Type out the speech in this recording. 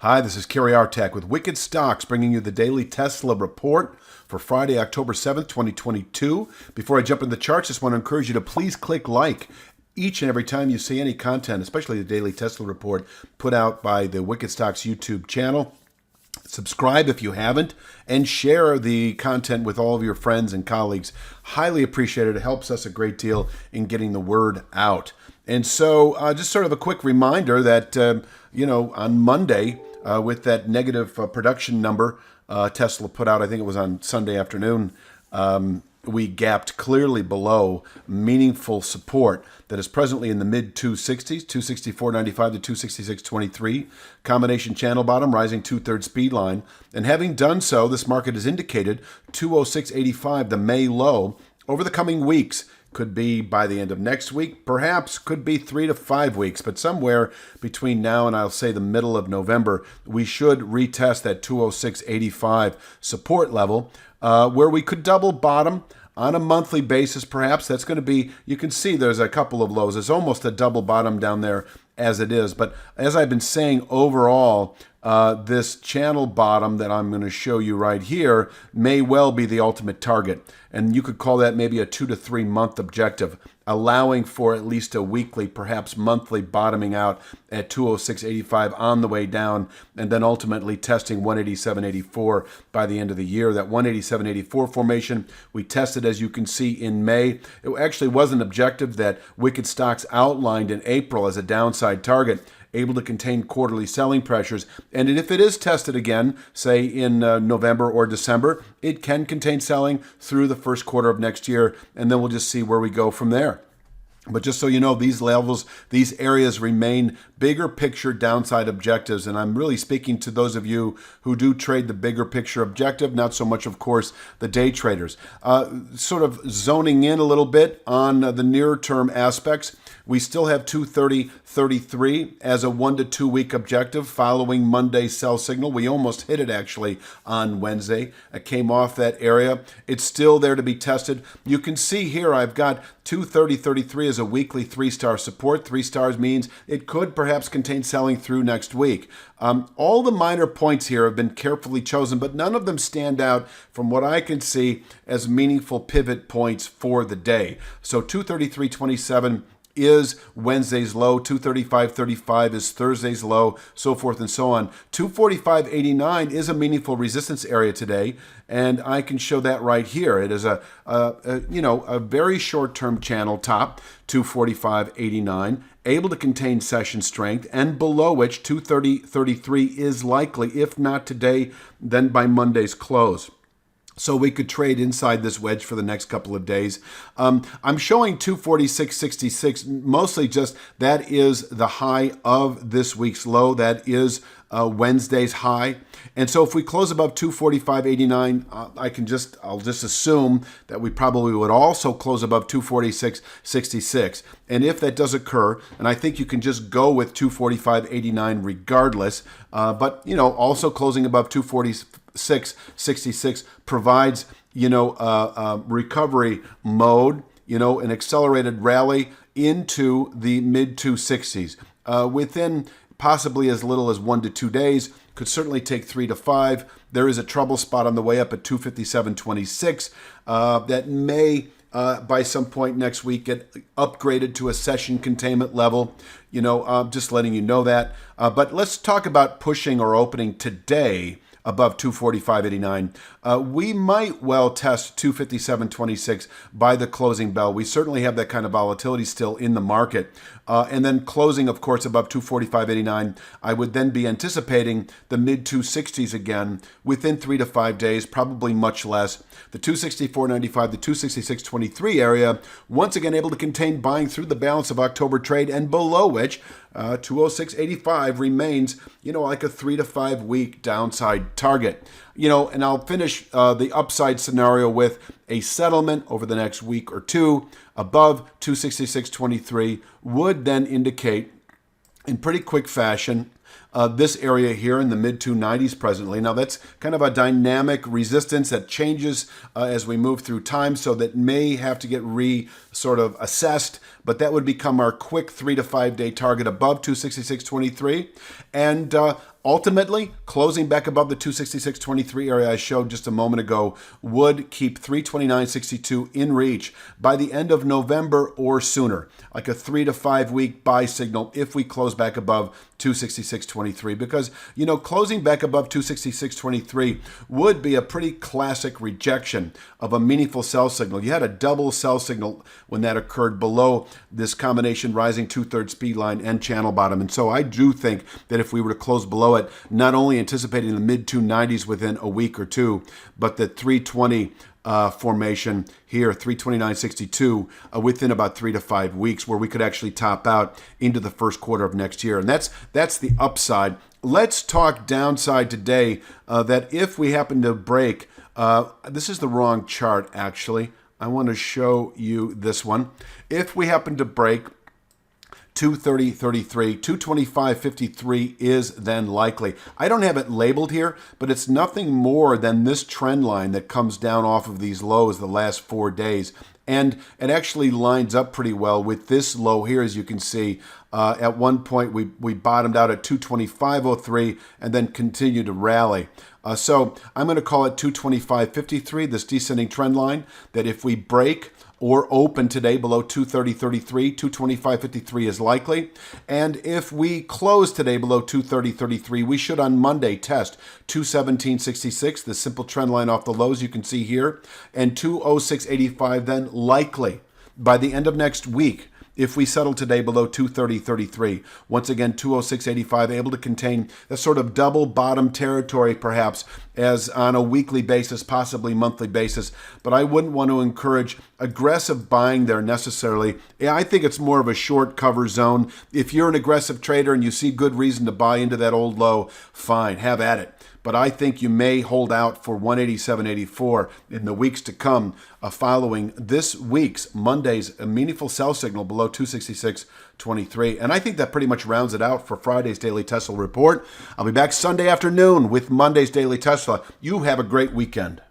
Hi, this is Kerry Artak with Wicked Stocks, bringing you the daily Tesla report for Friday, October 7th, 2022. Before I jump in the charts, just want to encourage you to please click like each and every time you see any content, especially the daily Tesla report put out by the Wicked Stocks YouTube channel. Subscribe if you haven't, and share the content with all of your friends and colleagues. Highly appreciated. It helps us a great deal in getting the word out. And so just sort of a quick reminder that, on Monday, with that negative production number Tesla put out, I think it was on Sunday afternoon, we gapped clearly below meaningful support that is presently in the mid 260s, 264.95 to 266.23. Combination channel bottom rising 2/3 speed line. And having done so, this market has indicated 206.85, the May low, over the coming weeks. Could be by the end of next week, perhaps could be 3 to 5 weeks, but somewhere between now and I'll say the middle of November, we should retest that 206.85 support level, where we could double bottom on a monthly basis. Perhaps that's going to be, you can see there's a couple of lows. It's almost a double bottom down there as it is. But as I've been saying, overall, this channel bottom that I'm going to show you right here may well be the ultimate target. And you could call that maybe a 2 to 3 month objective, allowing for at least a weekly, perhaps monthly bottoming out at 206.85 on the way down, and then ultimately testing 187.84 by the end of the year. That 187.84 formation we tested, as you can see, in May. It actually was an objective that Wicked Stocks outlined in April as a downside target, able to contain quarterly selling pressures. And if it is tested again, say in November or December, it can contain selling through the first quarter of next year, and then we'll just see where we go from there. But just so you know, these levels, these areas remain bigger picture downside objectives. And I'm really speaking to those of you who do trade the bigger picture objective, not so much, of course, the day traders. Sort of zoning in a little bit on the near term aspects. We still have 230.33 as a 1 to 2 week objective following Monday's sell signal. We almost hit it actually on Wednesday. It came off that area. It's still there to be tested. You can see here I've got 230.33 as a weekly 3-star support. 3 stars means it could perhaps contain selling through next week. All the minor points here have been carefully chosen, but none of them stand out from what I can see as meaningful pivot points for the day. So 233.27 is Wednesday's low, 235.35 is Thursday's low, so forth and so on. 245.89 is a meaningful resistance area today, and I can show that right here. It is a very short-term channel top, 245.89, able to contain session strength, and below which 230.33 is likely, if not today, then by Monday's close. So we could trade inside this wedge for the next couple of days. I'm showing 246.66, mostly just that is the high of this week's low. That is Wednesday's high. And so if we close above 245.89, I'll just assume that we probably would also close above 246.66. And if that does occur, and I think you can just go with 245.89 regardless, but also closing above 246.66 provides recovery mode, an accelerated rally into the mid 260s within possibly as little as 1 to 2 days. Could certainly take 3 to 5. There is a trouble spot on the way up at 257.26 that may by some point next week get upgraded to a session containment level. Just letting you know that. But let's talk about pushing or opening today above 245.89. We might well test 257.26 by the closing bell. We certainly have that kind of volatility still in the market. And then closing, of course, above 245.89, I would then be anticipating the mid 260s again within 3 to 5 days, probably much less. The 264.95, the 266.23 area, once again able to contain buying through the balance of October trade, and below which 206.85 remains, like a 3 to 5 week downside target. And I'll finish the upside scenario with a settlement over the next week or two above 266.23 would then indicate in pretty quick fashion this area here in the mid 290s presently. Now that's kind of a dynamic resistance that changes as we move through time, so that may have to get sort of assessed, but that would become our quick 3 to 5 day target above 266.23. And Ultimately, closing back above the 266.23 area I showed just a moment ago would keep 329.62 in reach by the end of November or sooner, like a 3 to 5 week buy signal if we close back above 266.23, because, closing back above 266.23 would be a pretty classic rejection of a meaningful sell signal. You had a double sell signal when that occurred below this combination rising 2/3 speed line and channel bottom. And so I do think that if we were to close below it, not only anticipating the mid 290s within a week or two, but the 320 formation here, 329.62, within about 3 to 5 weeks, where we could actually top out into the first quarter of next year. And that's the upside. Let's talk downside today, that if we happen to break, this is the wrong chart actually. I want to show you this one. If we happen to break 230.33, 225.53 is then likely. I don't have it labeled here, but it's nothing more than this trend line that comes down off of these lows the last 4 days. And it actually lines up pretty well with this low here, as you can see. At one point, we bottomed out at 225.03 and then continued to rally. So I'm going to call it 225.53, this descending trend line, that if we break or open today below 230.33, 225.53 is likely. And if we close today below 230.33, we should on Monday test 217.66, the simple trend line off the lows you can see here, and 206.85 then likely by the end of next week. If we settle today below 230.33, once again 206.85, able to contain that sort of double bottom territory perhaps as on a weekly basis, possibly monthly basis. But I wouldn't want to encourage aggressive buying there necessarily. I think it's more of a short cover zone. If you're an aggressive trader and you see good reason to buy into that old low, fine, have at it. But I think you may hold out for 187.84 in the weeks to come, following this week's Monday's meaningful sell signal below 266.23. And I think that pretty much rounds it out for Friday's Daily Tesla Report. I'll be back Sunday afternoon with Monday's Daily Tesla. You have a great weekend.